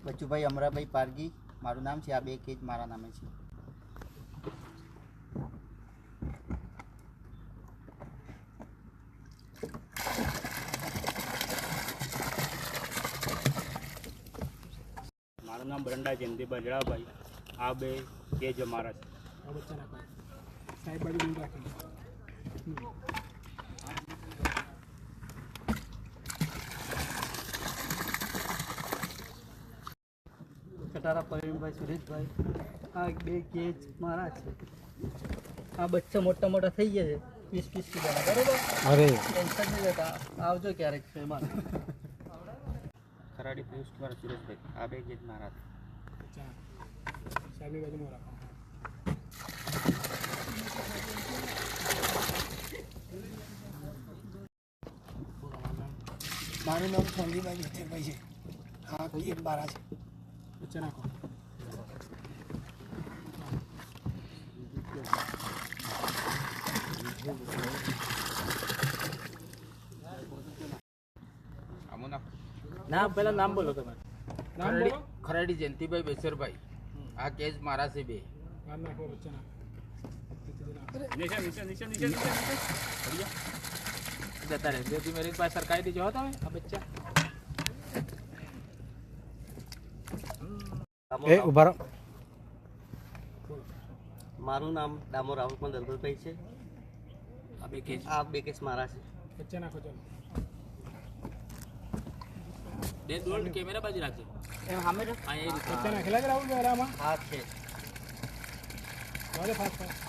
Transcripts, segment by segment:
બચુભાઈ અમરાભાઈ પારગી મારું નામ છે. આ બે કેસ મારા નામે છે. મારું નામ બ્રંડા જયંતિભાઈ જડાભાઈ. આ બે કેસ અમારા છે. સાહેબ બાજુ દૂર રાખી. કટારા પ્રવીણભાઈ સુરેશભાઈ. આ બે કેજ મારા છે. આ બચ્ચા મોટા મોટા થઈ ગયા છે 20-20 કિલોના, બરોબર? અરે ટેન્શન નહીં લેતા, આવજો ક્યારેક એમાં. ખરાડી પિયુષ કુમાર સુરેશભાઈ. આ બે કેસ મારા છે. સાહેબની બાજુમાં રાખો. મારું નામ સોનજીભાઈ મિત્રભાઈ છે. હા એક બારા છે. વચ્ચે નાખો. ના પેલા નામ બોલો તમે. નામ બોલો. ખરાડી જયંતિભાઈ બેસરભાઈ. આ કેસ મારા છે બે. નામ નાખો. વચ્ચે નાખો. જતા રહે બે મેરી પાસે સરકારી દીજો હો તમે આ બચ્ચા. એ ઉભા રહો. મારું નામ ડામોર રાહુલ દલપતભાઈ છે. આ બે કેસ મારા છે. વચ્ચે નાખો. ચાલો બે દોડ કેમેરા બાજુ રાખજો. એમ સામે રહો. આ એ રીતે વચ્ચે નાખેલા જ રાહુલ આમાં. હા છે. ચાલો ફાસ્ટ ફાસ્ટ.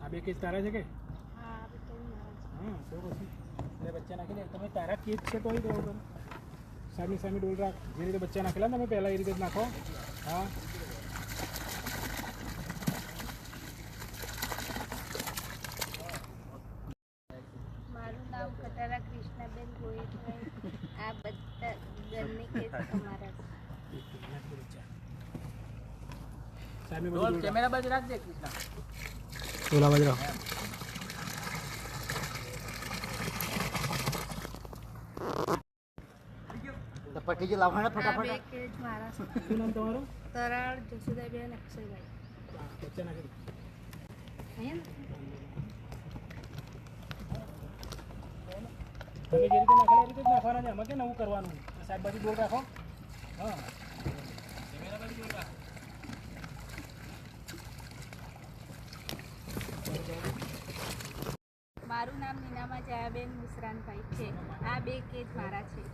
આ બે કેસ તારા છે કે? હા તો પછી બે બચ્ચા નાખી દે. તમે તારા કેસ છે તો કરો. સામી સામી ડોલ રાખ. જે રીતે બચ્ચા નાખેલા તમે પહેલાં એ રીતે જ નાખો. હા મારું નામ કટારા કૃષ્ણાબેન ગોહિલભાઈ. આ બધા બંને કેસ અમારા છે. સામી ડોલ બાજુ કેમેરા બાજુ રાખજે કૃષ્ણા. ડોલા બાજુ રાખો. પટી જ લાવવાના આ બે ફટાફટ. કેસ મારા છે. શું નામ તમારું? તરાળ જસુદાબેન અક્ષયભાઈ. બચ્ચા નાખી દો. તમે જે રીતે નાખેલા એ રીતે જ નાખવાના છે. આમાં કે નવું કરવાનું. સાહેબ બાજુ ડોલ રાખો. હા કેમેરા બાજુ ડોલ રાખ. મારું નામ નીનામા જયાબેન મુસરાનભાઈ છે. આ બે કેસ મારા છે.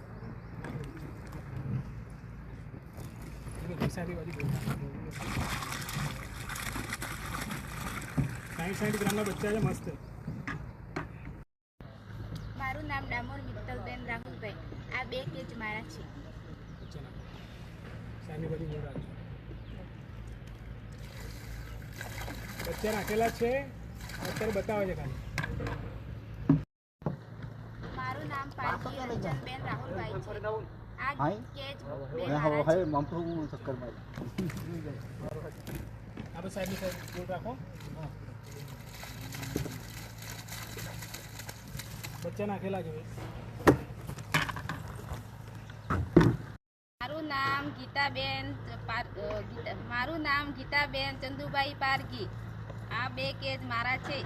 સારી બાજુ ડોલ રાખો. 60 ગ્રામના બચ્ચા છે મસ્ત. મારું નામ ડામોર મિત્તલબેન રાહુલભાઈ. આ બે કેસ મારા છે. સાની બાજુ ડોલ રાખજો. બચ્ચા નાખેલા છે અત્યારે બતાવે છે ખાલી. મારું નામ પારકી રંજનબેન રાહુલભાઈ છે. આ હાય. કેસ બે હવે મારા હવે છે. મમફળું ચક્કર મારી. આપણે સાહેબની સાઈડ ડોલ રાખો. બચ્ચા નાખેલા જોઈએ. મારું નામ ગીતાબેન ચંદુભાઈ પારગી. આ બે કેસ મારા છે.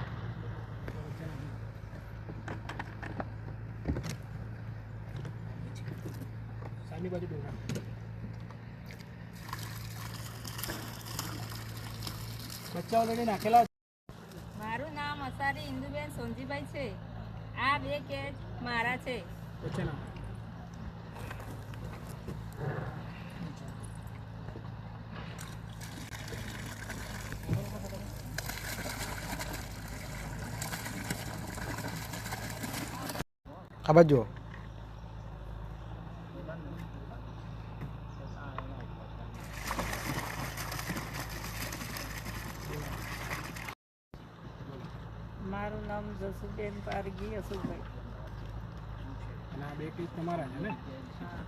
સાની બાજુ ડોલ રાખો. બચ્ચા ઓલરેડી નાખેલા. મારું નામ અસારી ઇન્દુબેન સોનજીભાઈ છે. આ બે કેસ મારા છે. બચ્ચા નાખો. આ બાજુ મારું નામ જસુબેન પારગી અશોકભાઈ. અને આ બે કેસ તમારા છે ને? હા.